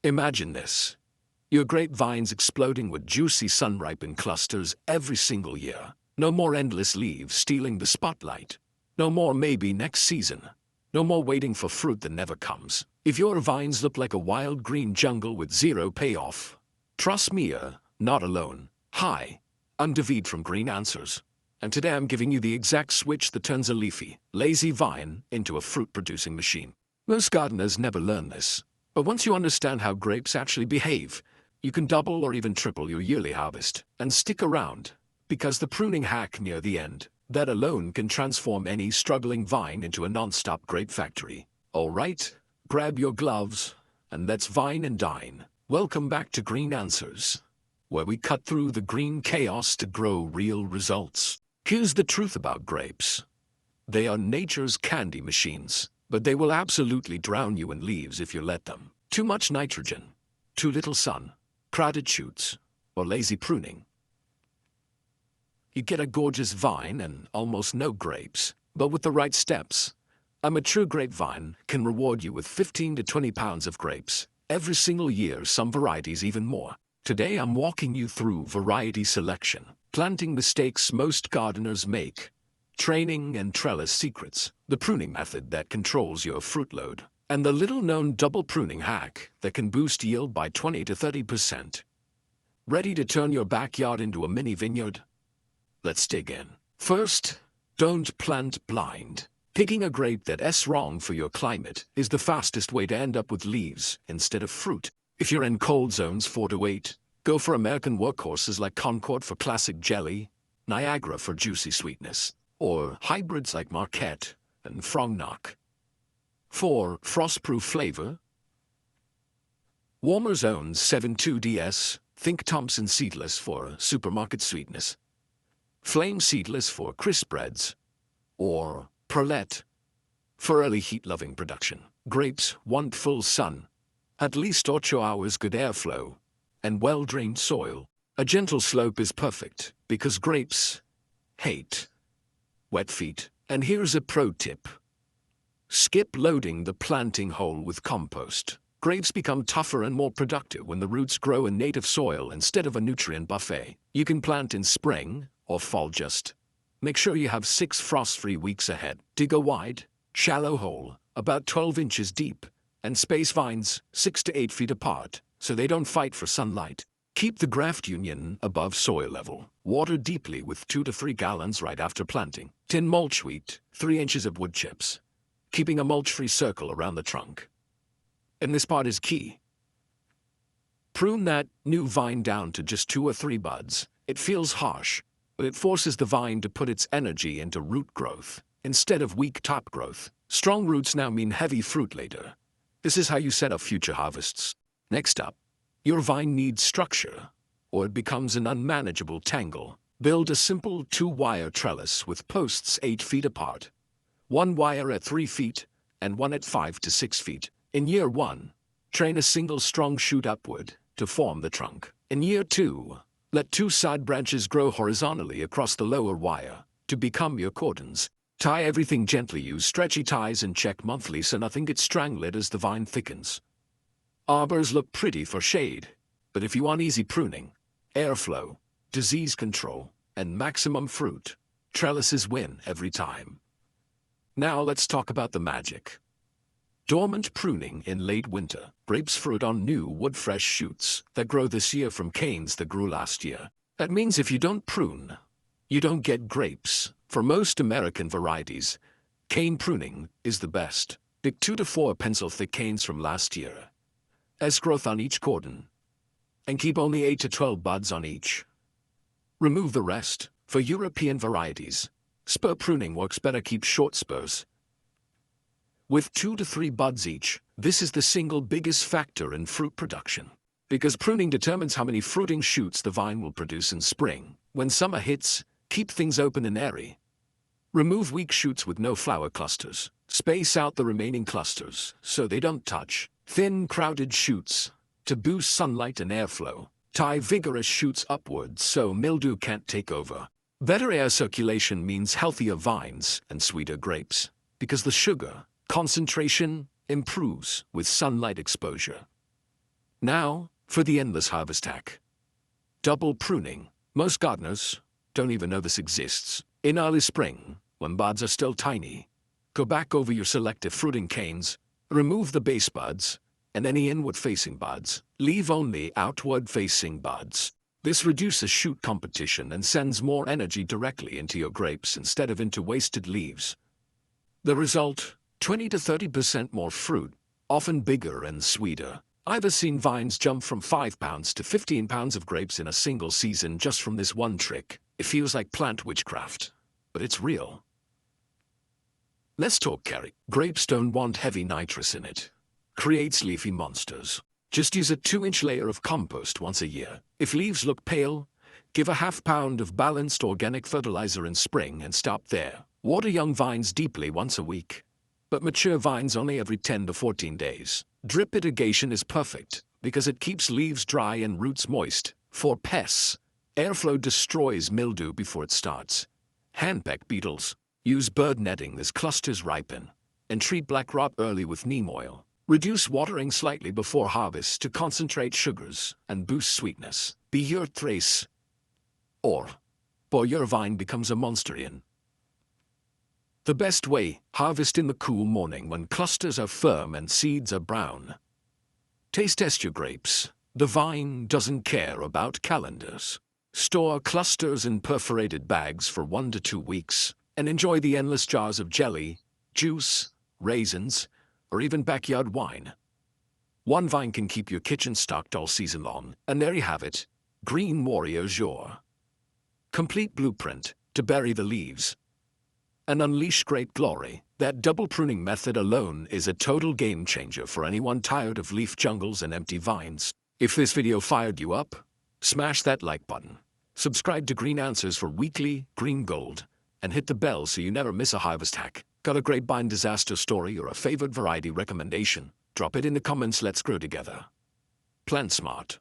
Imagine this. Your grapevines exploding with juicy sun-ripened clusters every single year. No more endless leaves stealing the spotlight. No more maybe next season. No more waiting for fruit that never comes. If your vines look like a wild green jungle with zero payoff, trust me, you're not alone. Hi, I'm David from Green Answers. And today I'm giving you the exact switch that turns a leafy, lazy vine into a fruit-producing machine. Most gardeners never learn this. But once you understand how grapes actually behave, you can double or even triple your yearly harvest. And stick around, because the pruning hack near the end, that alone can transform any struggling vine into a non-stop grape factory. Alright, grab your gloves, and let's vine and dine. Welcome back to Green Answers, where we cut through the green chaos to grow real results. Here's the truth about grapes. They are nature's candy machines, but they will absolutely drown you in leaves if you let them. Too much nitrogen, too little sun, crowded shoots, or lazy pruning. You get a gorgeous vine and almost no grapes, but with the right steps, a mature grapevine can reward you with 15 to 20 pounds of grapes every single year, some varieties even more. Today I'm walking you through variety selection, planting mistakes most gardeners make, training and trellis secrets, the pruning method that controls your fruit load, and the little-known double pruning hack that can boost yield by 20 to 30%. Ready to turn your backyard into a mini vineyard? Let's dig in. First, don't plant blind. Picking a grape that's wrong for your climate is the fastest way to end up with leaves instead of fruit. If you're in cold zones 4 to 8, go for American workhorses like Concord for classic jelly, Niagara for juicy sweetness, or hybrids like Marquette and Frontenac for frost-proof flavor. Warmer zones 7-2DS, think Thompson seedless for supermarket sweetness, Flame seedless for crisp breads, or Perlet for early heat-loving production. Grapes want full sun, at least 8 hours good airflow, and well-drained soil. A gentle slope is perfect because grapes hate wet feet. And here's a pro tip. Skip loading the planting hole with compost. Grapes become tougher and more productive when the roots grow in native soil instead of a nutrient buffet. You can plant in spring or fall, just make sure you have 6 frost-free weeks ahead. Dig a wide, shallow hole, about 12 inches deep, and space vines 6 to 8 feet apart so they don't fight for sunlight. Keep the graft union above soil level. Water deeply with 2 to 3 gallons right after planting. Tin mulch wheat, 3 inches of wood chips, keeping a mulch-free circle around the trunk. And this part is key. Prune that new vine down to just 2 or 3 buds. It feels harsh, but it forces the vine to put its energy into root growth instead of weak top growth. Strong roots now mean heavy fruit later. This is how you set up future harvests. Next up, your vine needs structure, or it becomes an unmanageable tangle. Build a simple 2-wire trellis with posts 8 feet apart, 1 wire at 3 feet, and 1 at 5 to 6 feet. In year 1, train a single strong shoot upward to form the trunk. In year 2, let 2 side branches grow horizontally across the lower wire to become your cordons. Tie everything gently, use stretchy ties, and check monthly so nothing gets strangled as the vine thickens. Arbors look pretty for shade, but if you want easy pruning, airflow, disease control, and maximum fruit, trellises win every time. Now let's talk about the magic. Dormant pruning in late winter. Grapes fruit on new wood-fresh shoots that grow this year from canes that grew last year. That means if you don't prune, you don't get grapes. For most American varieties, cane pruning is the best. Pick 2 to 4 pencil-thick canes from last year as growth on each cordon, and keep only 8 to 12 buds on each. Remove the rest. For European varieties, spur pruning works better. Keep short spurs with 2 to 3 buds each. This is the single biggest factor in fruit production, because pruning determines how many fruiting shoots the vine will produce in spring. When summer hits, keep things open and airy. Remove weak shoots with no flower clusters. Space out the remaining clusters so they don't touch. Thin, crowded shoots to boost sunlight and airflow. Tie vigorous shoots upwards so mildew can't take over. Better air circulation means healthier vines and sweeter grapes, because the sugar concentration improves with sunlight exposure. Now, for the endless harvest hack. Double pruning. Most gardeners don't even know this exists. In early spring, when buds are still tiny, go back over your selective fruiting canes, remove the base buds, and any inward-facing buds. Leave only outward-facing buds. This reduces shoot competition and sends more energy directly into your grapes instead of into wasted leaves. The result? 20 to 30% more fruit, often bigger and sweeter. I've seen vines jump from 5 pounds to 15 pounds of grapes in a single season just from this one trick. It feels like plant witchcraft, but it's real. Let's talk carry. Grapes don't want heavy nitrous in it. Creates leafy monsters. Just use a 2-inch layer of compost once a year. If leaves look pale, give a ½ pound of balanced organic fertilizer in spring and stop there. Water young vines deeply once a week, but mature vines only every 10 to 14 days. Drip irrigation is perfect because it keeps leaves dry and roots moist. For pests, airflow destroys mildew before it starts. Handpeck beetles. Use bird netting as clusters ripen, and treat black rot early with neem oil. Reduce watering slightly before harvest to concentrate sugars and boost sweetness. Be your trace, or your vine becomes a monsterian. The best way, harvest in the cool morning when clusters are firm and seeds are brown. Taste test your grapes. The vine doesn't care about calendars. Store clusters in perforated bags for 1 to 2 weeks and enjoy the endless jars of jelly, juice, raisins, or even backyard wine. One vine can keep your kitchen stocked all season long, and there you have it. Green Warrior's your complete blueprint to bury the leaves and unleash great glory. That double pruning method alone is a total game changer for anyone tired of leaf jungles and empty vines. If this video fired you up, smash that like button. Subscribe to Green Answers for weekly green gold, and hit the bell so you never miss a harvest hack. Got a grapevine disaster story or a favorite variety recommendation? Drop it in the comments. Let's grow together. Plant smart.